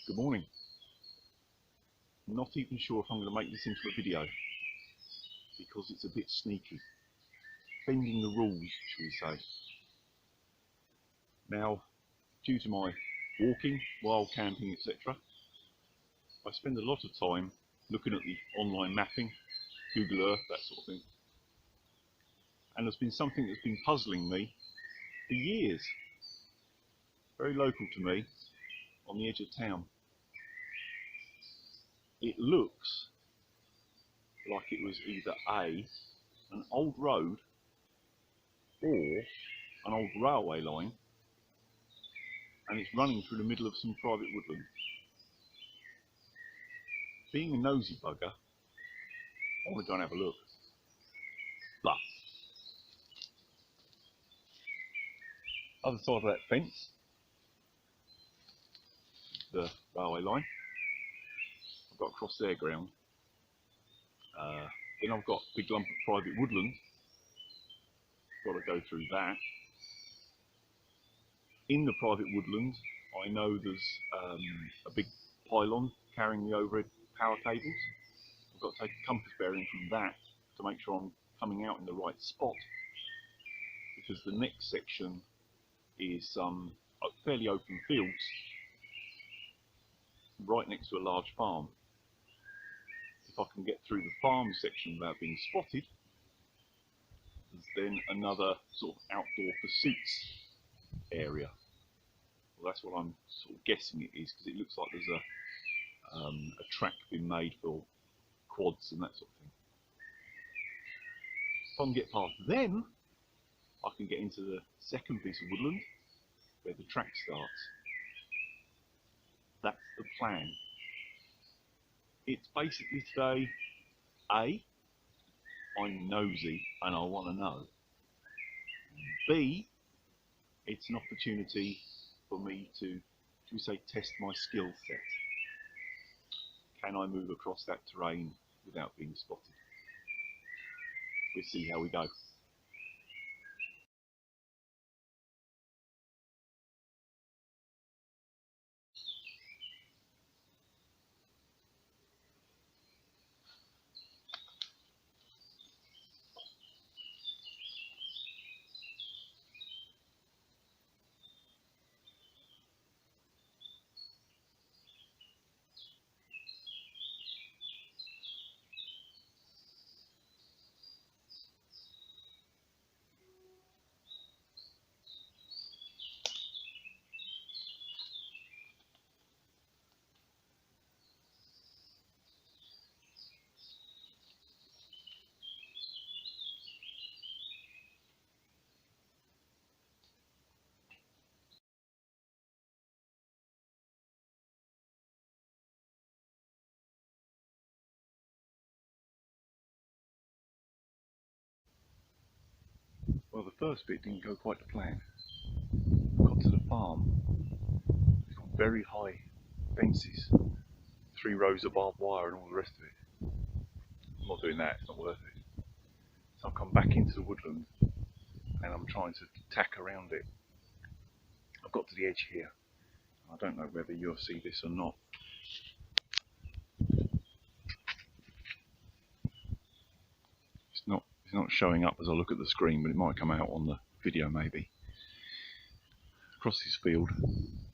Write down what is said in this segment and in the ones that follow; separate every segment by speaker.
Speaker 1: Good morning. I'm not even sure if I'm going to make this into a video because it's a bit sneaky. Bending the rules, shall we say. Now, due to my walking, wild camping, etc., I spend a lot of time looking at the online mapping, Google Earth, that sort of thing. And there's been something that's been puzzling me for years. Very local to me, on the edge of town. It looks like it was either A, an old road, or an old railway line, and it's running through the middle of some private woodland. Being a nosy bugger, I want to go and have a look. But other side of that fence, the railway line, I've got across their ground. Then I've got a big lump of private woodland. Got to go through that. In the private woodland, I know there's a big pylon carrying the overhead power cables. I've got to take a compass bearing from that to make sure I'm coming out in the right spot, because the next section is some fairly open fields right next to a large farm. If I can get through the farm section without being spotted, there's then another sort of outdoor pursuits area. Well, that's what I'm sort of guessing it is, because it looks like there's a track being made for quads and that sort of thing. If I can get past them, I can get into the second piece of woodland where the track starts. That's the plan. It's basically today, A, I'm nosy and I want to know. B, it's an opportunity for me to, shall we say, test my skill set. Can I move across that terrain without being spotted? We'll see how we go. Well, the first bit didn't go quite to plan. Got to the farm. It's got very high fences, 3 rows of barbed wire and all the rest of it. I'm not doing that, it's not worth it. So I've come back into the woodland and I'm trying to tack around it. I've got to the edge here. I don't know whether you'll see this or not. It's not showing up as I look at the screen, but it might come out on the video maybe. Across this field,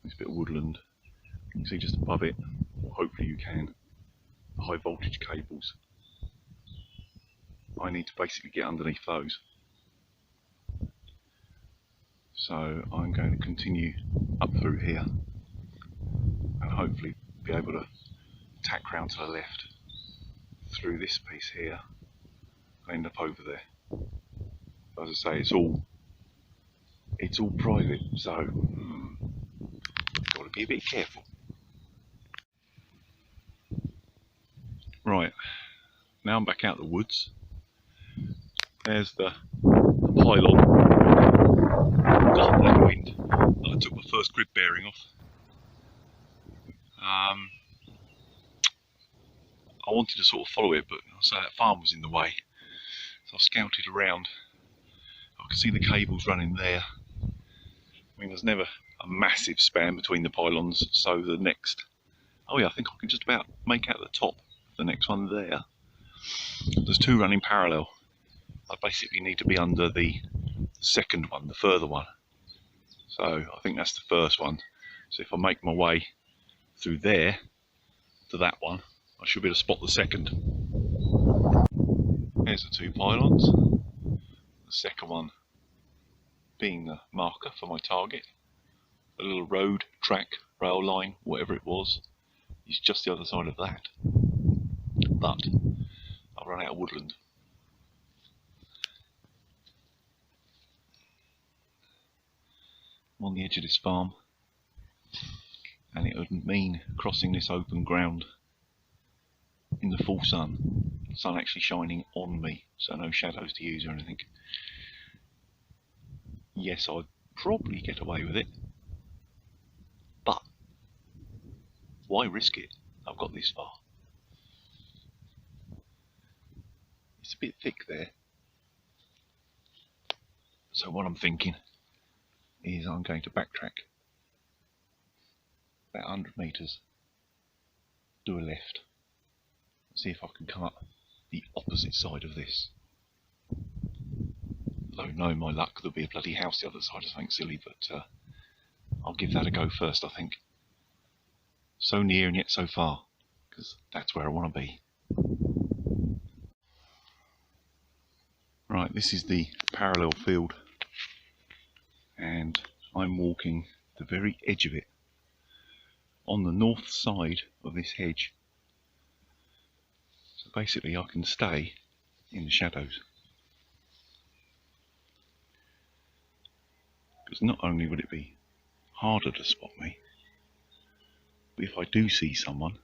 Speaker 1: this bit of woodland, you can see just above it, or hopefully you can, the high voltage cables. I need to basically get underneath those. So I'm going to continue up through here and hopefully be able to tack round to the left through this piece here and end up over there. As I say, it's all private, so got to be a bit careful. Right, now I'm back out the woods. There's the pylon. Doesn't blow wind. I took my first grid bearing off. I wanted to sort of follow it, but so that farm was in the way. So I scouted around. I could see the cables running there. I mean, there's never a massive span between the pylons, so the next Oh yeah, I think I can just about make out the top of the next one there. There's two running parallel. I basically need to be under the second one, the further one. So I think that's the first one. So if I make my way through there to that one, I should be able to spot the second. There's the two pylons. The second one being the marker for my target. The little road, track, rail line, whatever it was, is just the other side of that. But I've run out of woodland. I'm on the edge of this farm, and it would mean crossing this open ground in the full sun. The sun actually shining on me, so no shadows to use or anything. Yes, I'd probably get away with it, but why risk it? I've got this far. It's a bit thick there, so what I'm thinking is I'm going to backtrack about 100 metres, do a left, see if I can come up the opposite side of this. Though knowing my luck, there'll be a bloody house the other side or something silly, but I'll give that a go first, I think. So near and yet so far, because that's where I want to be. Right, this is the parallel field, and I'm walking the very edge of it, on the north side of this hedge. So basically I can stay in the shadows. Because not only would it be harder to spot me, but if I do see someone,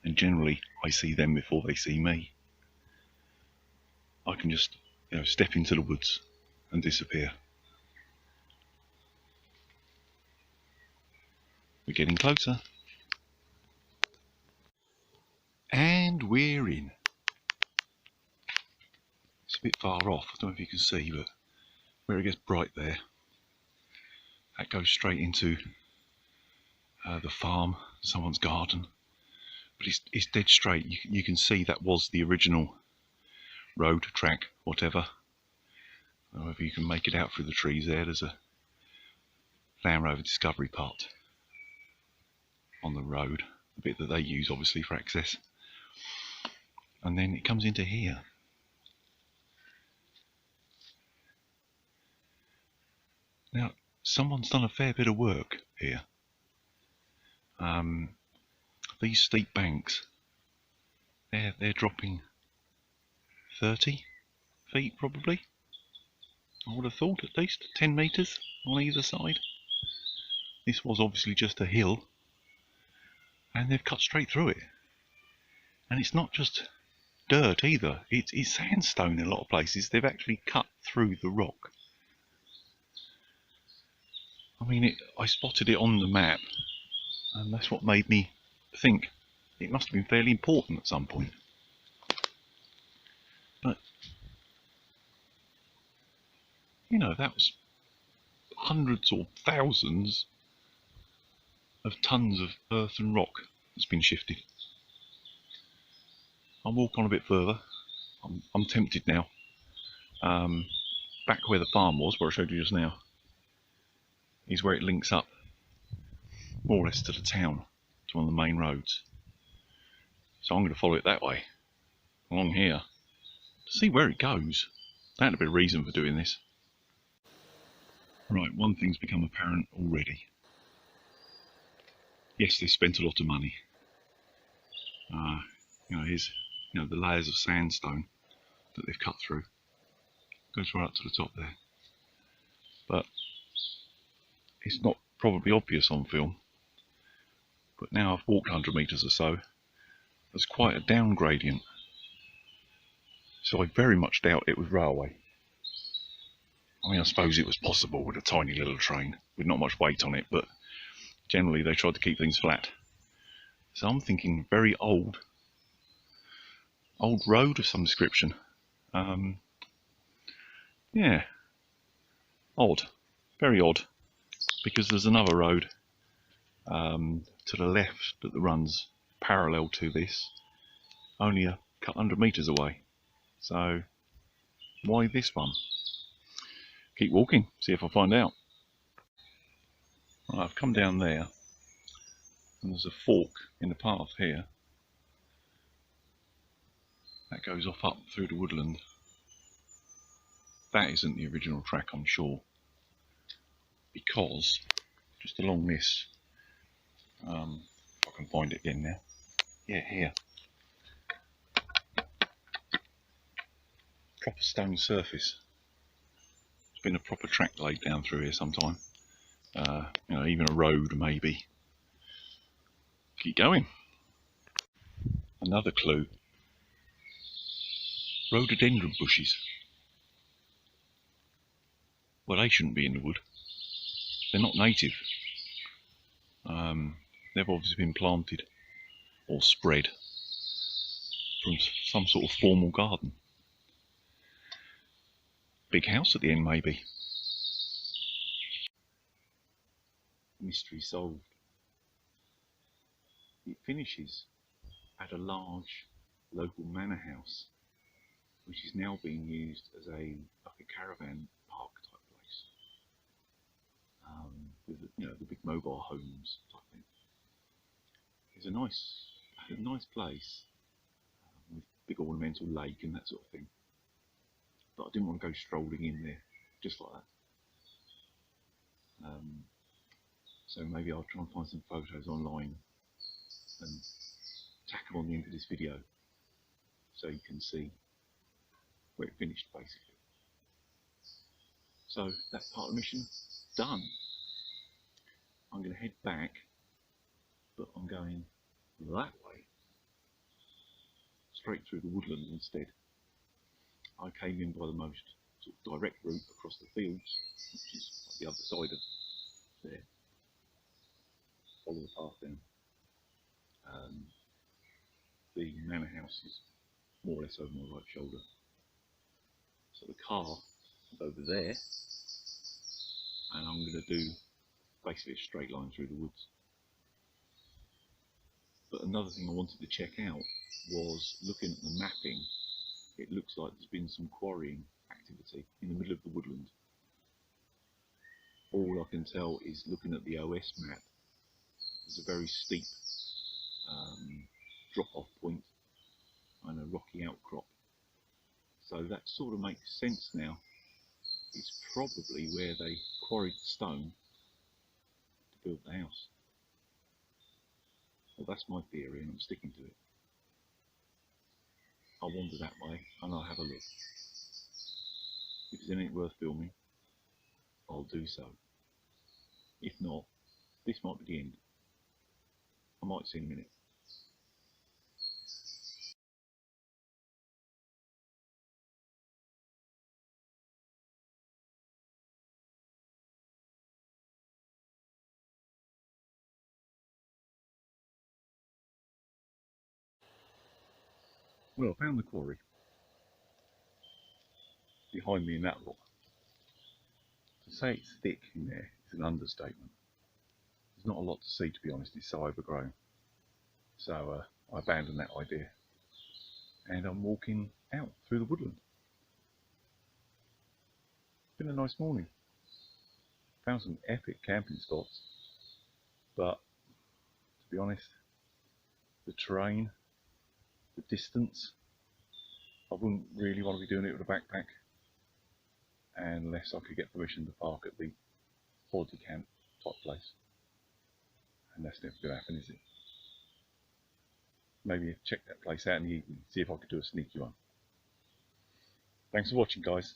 Speaker 1: and generally I see them before they see me, I can just, step into the woods and disappear. We're getting closer. And we're in. It's a bit far off, I don't know if you can see, but where it gets bright there, that goes straight into the farm, someone's garden. But it's dead straight. You can see that was the original road, track, whatever. However you can make it out through the trees there. There's a Land Rover Discovery part on the road, the bit that they use obviously for access. And then it comes into here. Now, someone's done a fair bit of work here. These steep banks, they're dropping 30 feet probably. I would have thought at least 10 metres on either side. This was obviously just a hill, and they've cut straight through it. And it's not just dirt either, it's sandstone in a lot of places. They've actually cut through the rock. I mean, I spotted it on the map, and that's what made me think it must have been fairly important at some point. But, that was hundreds or thousands of tons of earth and rock that's been shifted. I'll walk on a bit further. I'm tempted now. Back where the farm was, where I showed you just now, is where it links up more or less to the town, to one of the main roads. So I'm going to follow it that way, along here, to see where it goes. That'd be a reason for doing this. Right, one thing's become apparent already. Yes, they spent a lot of money. Here's the layers of sandstone that they've cut through. Goes right up to the top there. But it's not probably obvious on film. But now I've walked 100 metres or so, there's quite a down gradient. So I very much doubt it was railway. I mean, I suppose it was possible with a tiny little train with not much weight on it, but generally they tried to keep things flat. So I'm thinking very old road of some description. Yeah, odd, very odd, because there's another road to the left that runs parallel to this, only a couple 100 metres away. So why this one? Keep walking, see if I find out. Right, I've come down there and there's a fork in the path here that goes off up through the woodland. That isn't the original track, I'm sure, because just along this, if I can find it again now, yeah, here, proper stone surface. There's been a proper track laid down through here sometime. You know, even a road maybe. Keep going. Another clue. Rhododendron bushes. Well, they shouldn't be in the wood. They're not native. They've obviously been planted or spread from some sort of formal garden. Big house at the end maybe. Mystery solved. It finishes at a large local manor house, which is now being used as like a caravan park type place, with the big mobile homes type thing. It's a nice place with big ornamental lake and that sort of thing. But I didn't want to go strolling in there just like that. So maybe I'll try and find some photos online and tack them on the end of this video so you can see where it finished basically. So that part of the mission done. I'm going to head back, but I'm going that way, straight through the woodland instead. I came in by the most sort of direct route across the fields, which is like the other side of there. Follow the path down. The manor house is more or less over my right shoulder. So the car is over there, and I'm going to do basically a straight line through the woods. But another thing I wanted to check out was, looking at the mapping, it looks like there's been some quarrying activity in the middle of the woodland. All I can tell is, looking at the OS map, there's a very steep drop-off point and a rocky outcrop. So that sort of makes sense now. It's probably where they quarried stone to build the house. Well, that's my theory and I'm sticking to it. I'll wander that way and I'll have a look. If there's anything worth filming, I'll do so. If not, this might be the end. I might see in a minute. Well, I found the quarry behind me in that rock. To say it's thick in there is an understatement. There's not a lot to see, to be honest. It's so overgrown. So I abandoned that idea and I'm walking out through the woodland. It's been a nice morning. Found some epic camping spots, but to be honest, the terrain, the distance, I wouldn't really want to be doing it with a backpack unless I could get permission to park at the body camp type place, and that's never going to happen, is it? Maybe check that place out in the evening, see if I could do a sneaky one. Thanks for watching, guys.